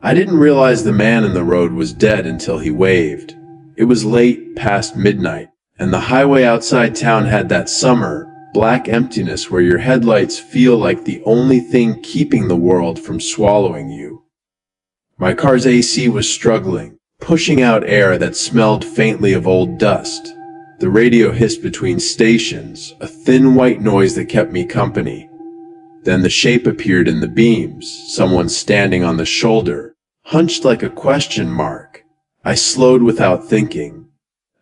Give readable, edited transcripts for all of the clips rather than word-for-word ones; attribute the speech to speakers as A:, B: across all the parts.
A: I didn't realize the man in the road was dead until he waved. It was late, past midnight, and the highway outside town had that summer, black emptiness where your headlights feel like the only thing keeping the world from swallowing you. My car's AC was struggling, pushing out air that smelled faintly of old dust. The radio hissed between stations, a thin white noise that kept me company. Then the shape appeared in the beams, someone standing on the shoulder, hunched like a question mark. I slowed without thinking.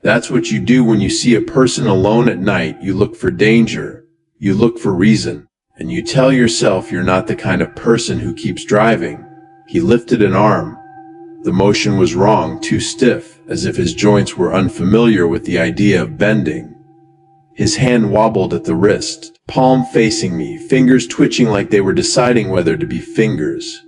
A: That's what you do when you see a person alone at night. You look for danger, you look for reason, and you tell yourself you're not the kind of person who keeps driving. He lifted an arm. The motion was wrong, too stiff, as if his joints were unfamiliar with the idea of bending. His hand wobbled at the wrist, palm facing me, fingers twitching like they were deciding whether to be fingers.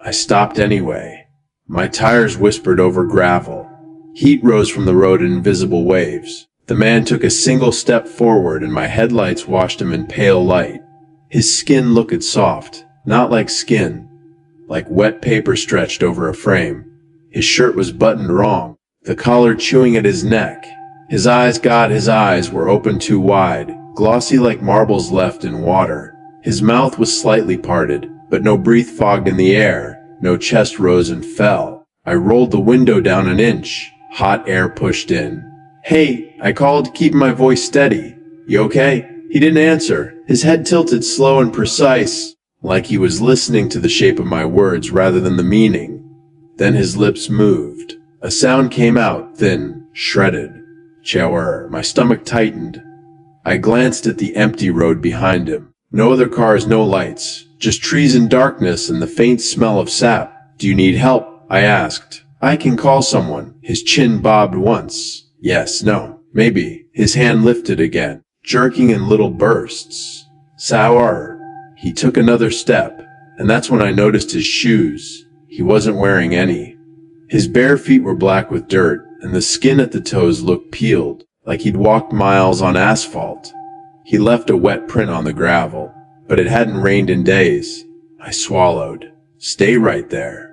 A: I stopped anyway. My tires whispered over gravel. Heat rose from the road in invisible waves. The man took a single step forward and my headlights washed him in pale light. His skin looked soft, not like skin, like wet paper stretched over a frame. His shirt was buttoned wrong, the collar chewing at his neck. His eyes were open too wide, glossy like marbles left in water. His mouth was slightly parted, but no breath fogged in the air, no chest rose and fell. I rolled the window down an inch. Hot air pushed in. "Hey," I called, keeping my voice steady. "You okay?" He didn't answer. His head tilted slow and precise, like he was listening to the shape of my words rather than the meaning. Then his lips moved. A sound came out, thin, shredded. Chower. My stomach tightened. I glanced at the empty road behind him. No other cars, no lights. Just trees and darkness and the faint smell of sap. "Do you need help?" I asked. "I can call someone." His chin bobbed once. Yes, no, maybe. His hand lifted again, jerking in little bursts. "Sour." He took another step, and that's when I noticed his shoes. He wasn't wearing any. His bare feet were black with dirt, and the skin at the toes looked peeled, like he'd walked miles on asphalt. He left a wet print on the gravel, but it hadn't rained in days. I swallowed. "Stay right there."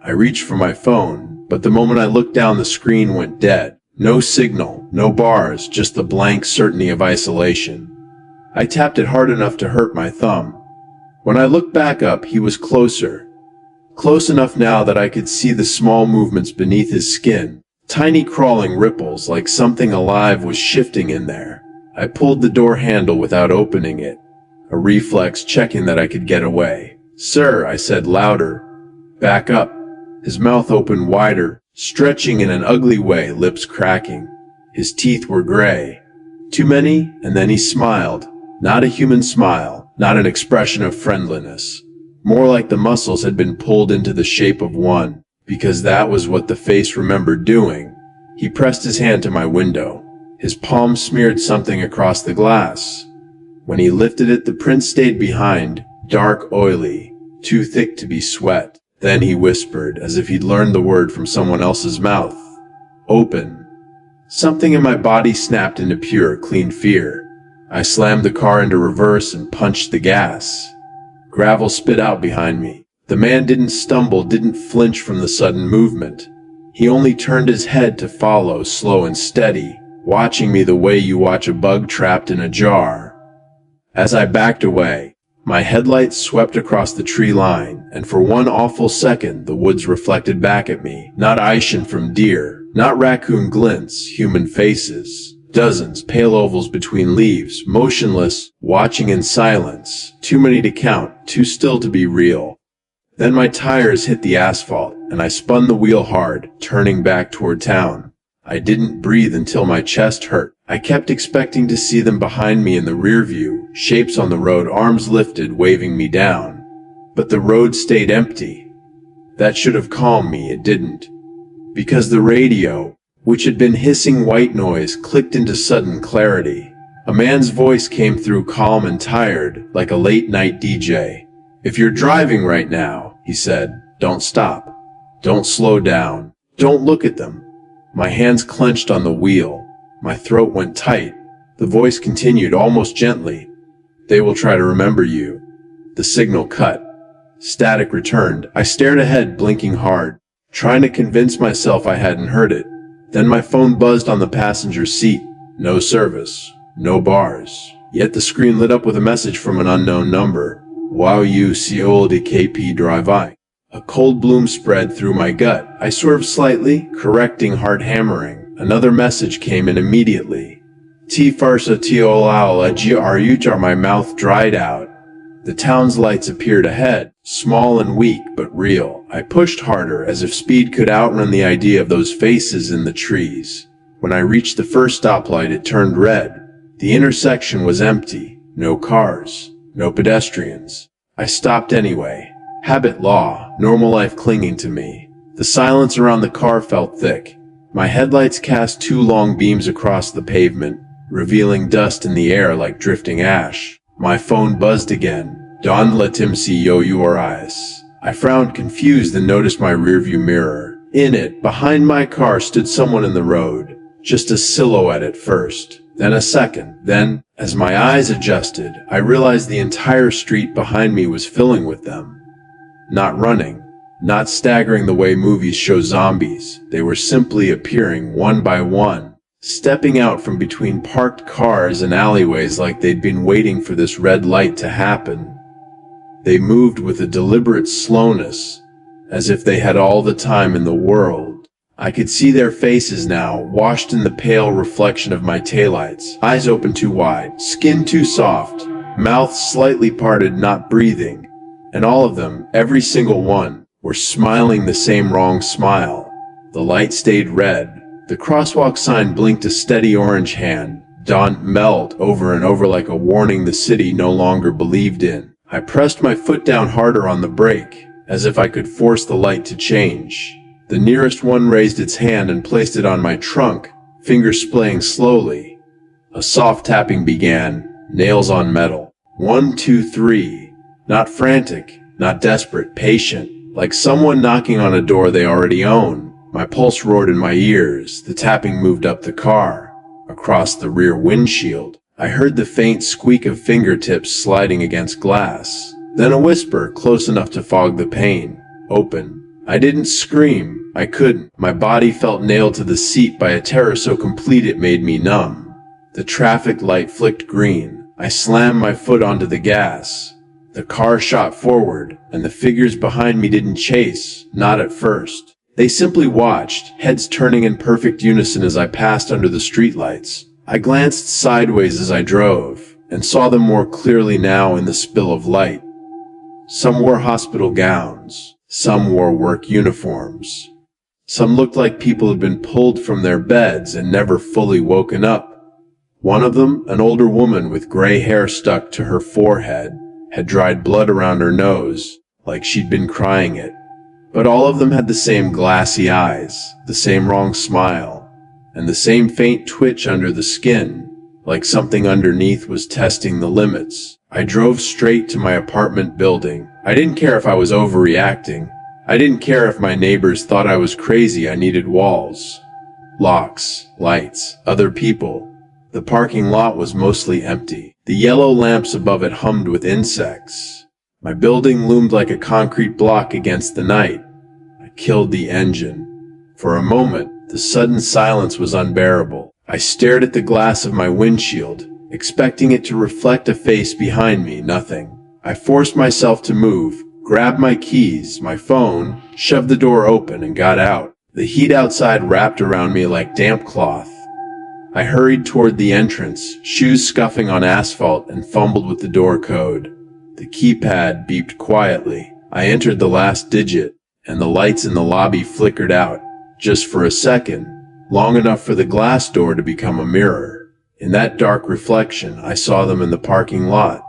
A: I reached for my phone, but the moment I looked down, the screen went dead. No signal, no bars, just the blank certainty of isolation. I tapped it hard enough to hurt my thumb. When I looked back up, he was closer. Close enough now that I could see the small movements beneath his skin, tiny crawling ripples like something alive was shifting in there. I pulled the door handle without opening it, a reflex checking that I could get away. "Sir," I said louder. "Back up." His mouth opened wider, stretching in an ugly way, lips cracking. His teeth were gray. Too many, and then he smiled. Not a human smile, not an expression of friendliness. More like the muscles had been pulled into the shape of one, because that was what the face remembered doing. He pressed his hand to my window. His palm smeared something across the glass. When he lifted it, the print stayed behind, dark, oily, too thick to be sweat. Then he whispered, as if he'd learned the word from someone else's mouth. "Open." Something in my body snapped into pure, clean fear. I slammed the car into reverse and punched the gas. Gravel spit out behind me. The man didn't stumble, didn't flinch from the sudden movement. He only turned his head to follow, slow and steady, watching me the way you watch a bug trapped in a jar. As I backed away, my headlights swept across the tree line, and for one awful second the woods reflected back at me. Not Aishin from deer, not raccoon glints, human faces. Dozens, pale ovals between leaves, motionless, watching in silence. Too many to count, too still to be real. Then my tires hit the asphalt, and I spun the wheel hard, turning back toward town. I didn't breathe until my chest hurt. I kept expecting to see them behind me in the rear view, shapes on the road, arms lifted, waving me down. But the road stayed empty. That should have calmed me, it didn't. Because the radio, which had been hissing white noise, clicked into sudden clarity. A man's voice came through, calm and tired, like a late-night DJ. "If you're driving right now," he said, "don't stop. Don't slow down. Don't look at them." My hands clenched on the wheel. My throat went tight. The voice continued, almost gently. "They will try to remember you." The signal cut. Static returned. I stared ahead, blinking hard, trying to convince myself I hadn't heard it. Then my phone buzzed on the passenger seat. No service. No bars. Yet the screen lit up with a message from an unknown number. Wow, you Seoul de KP Drive I. A cold bloom spread through my gut. I swerved slightly, correcting hard hammering. Another message came in immediately. T farsa tiolala grujar. My mouth dried out. The town's lights appeared ahead, small and weak but real. I pushed harder, as if speed could outrun the idea of those faces in the trees. When I reached the first stoplight, it turned red. The intersection was empty. No cars. No pedestrians. I stopped anyway. Habit law, normal life clinging to me. The silence around the car felt thick. My headlights cast two long beams across the pavement, revealing dust in the air like drifting ash. My phone buzzed again. Don let him see your eyes. I frowned, confused, and noticed my rearview mirror. In it, behind my car, stood someone in the road. Just a silhouette at first, then a second. Then, as my eyes adjusted, I realized the entire street behind me was filling with them. Not running, not staggering the way movies show zombies. They were simply appearing one by one, stepping out from between parked cars and alleyways like they'd been waiting for this red light to happen. They moved with a deliberate slowness, as if they had all the time in the world. I could see their faces now, washed in the pale reflection of my taillights. Eyes open too wide, skin too soft, mouth slightly parted, not breathing. And all of them, every single one, were smiling the same wrong smile. The light stayed red. The crosswalk sign blinked a steady orange hand. Dawn melt over and over like a warning the city no longer believed in. I pressed my foot down harder on the brake, as if I could force the light to change. The nearest one raised its hand and placed it on my trunk, fingers splaying slowly. A soft tapping began, nails on metal. 1, 2, 3. Not frantic, not desperate, patient, like someone knocking on a door they already own. My pulse roared in my ears. The tapping moved up the car, across the rear windshield. I heard the faint squeak of fingertips sliding against glass. Then a whisper, close enough to fog the pain. Open. I didn't scream. I couldn't. My body felt nailed to the seat by a terror so complete it made me numb. The traffic light flicked green. I slammed my foot onto the gas. The car shot forward, and the figures behind me didn't chase, not at first. They simply watched, heads turning in perfect unison as I passed under the streetlights. I glanced sideways as I drove, and saw them more clearly now in the spill of light. Some wore hospital gowns. Some wore work uniforms. Some looked like people had been pulled from their beds and never fully woken up. One of them, an older woman with gray hair stuck to her forehead, had dried blood around her nose, like she'd been crying it. But all of them had the same glassy eyes, the same wrong smile, and the same faint twitch under the skin, like something underneath was testing the limits. I drove straight to my apartment building. I didn't care if I was overreacting. I didn't care if my neighbors thought I was crazy. I needed walls, locks, lights, other people. The parking lot was mostly empty. The yellow lamps above it hummed with insects. My building loomed like a concrete block against the night. I killed the engine. For a moment, the sudden silence was unbearable. I stared at the glass of my windshield, expecting it to reflect a face behind me. Nothing. I forced myself to move, grabbed my keys, my phone, shoved the door open, and got out. The heat outside wrapped around me like damp cloth. I hurried toward the entrance, shoes scuffing on asphalt, and fumbled with the door code. The keypad beeped quietly. I entered the last digit, and the lights in the lobby flickered out, just for a second, long enough for the glass door to become a mirror. In that dark reflection, I saw them in the parking lot.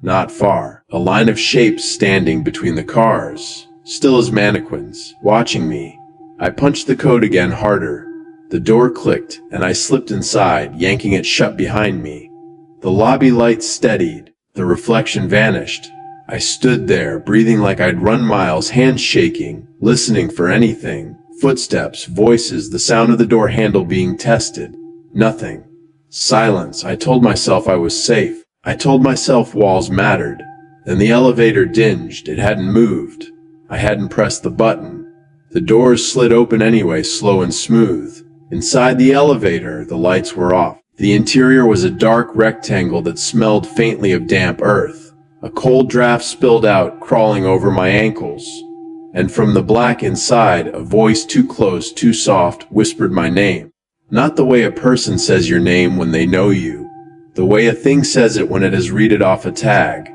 A: Not far, a line of shapes standing between the cars, still as mannequins, watching me. I punched the code again harder. The door clicked, and I slipped inside, yanking it shut behind me. The lobby lights steadied. The reflection vanished. I stood there, breathing like I'd run miles, hands shaking, listening for anything. Footsteps, voices, the sound of the door handle being tested. Nothing. Silence. I told myself I was safe. I told myself walls mattered. Then the elevator dinged. It hadn't moved. I hadn't pressed the button. The doors slid open anyway, slow and smooth. Inside the elevator, the lights were off. The interior was a dark rectangle that smelled faintly of damp earth. A cold draft spilled out, crawling over my ankles. And from the black inside, a voice too close, too soft, whispered my name. Not the way a person says your name when they know you. The way a thing says it when it has read it off a tag.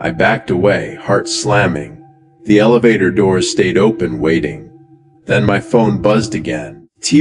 A: I backed away, heart slamming. The elevator doors stayed open, waiting. Then my phone buzzed again. Ty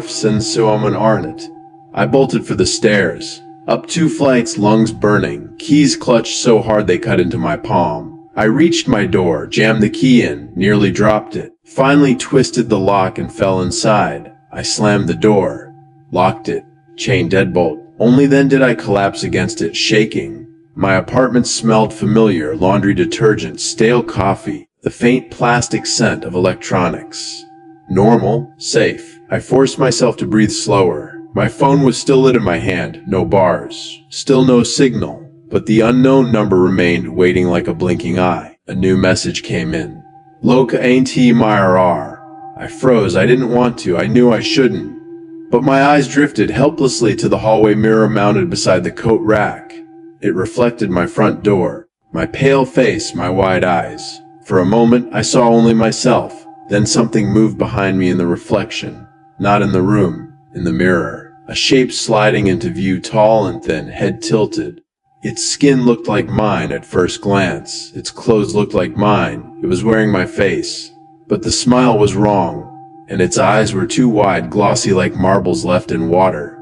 A: sen suomen arnet. I bolted for the stairs. Up 2 flights, lungs burning, keys clutched so hard they cut into my palm. I reached my door, jammed the key in, nearly dropped it. Finally twisted the lock and fell inside. I slammed the door, locked it, chain deadbolt. Only then did I collapse against it, shaking. My apartment smelled familiar, laundry detergent, stale coffee, the faint plastic scent of electronics. Normal, safe. I forced myself to breathe slower. My phone was still lit in my hand, no bars, still no signal, but the unknown number remained, waiting like a blinking eye. A new message came in. Loka ain't myr. I froze. I didn't want to. I knew I shouldn't. But my eyes drifted helplessly to the hallway mirror mounted beside the coat rack. It reflected my front door, my pale face, my wide eyes. For a moment, I saw only myself. Then something moved behind me in the reflection. Not in the room, in the mirror. A shape sliding into view, tall and thin, head tilted. Its skin looked like mine at first glance. Its clothes looked like mine. It was wearing my face. But the smile was wrong, and its eyes were too wide, glossy like marbles left in water.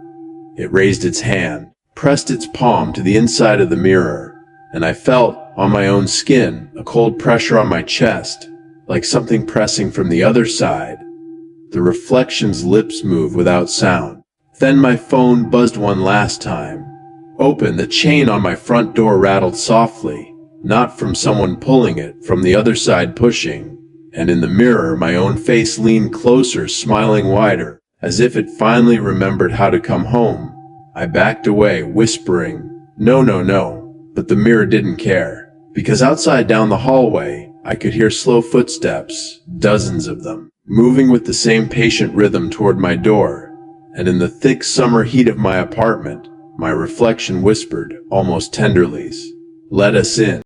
A: It raised its hand, pressed its palm to the inside of the mirror, and I felt, on my own skin, a cold pressure on my chest, like something pressing from the other side. The reflection's lips moved without sound. Then my phone buzzed one last time. Open, the chain on my front door rattled softly, not from someone pulling it, from the other side pushing. And in the mirror, my own face leaned closer, smiling wider, as if it finally remembered how to come home. I backed away, whispering, "No, no, no." But the mirror didn't care, because outside down the hallway, I could hear slow footsteps, dozens of them, moving with the same patient rhythm toward my door. And in the thick summer heat of my apartment, my reflection whispered, almost tenderly, "Let us in."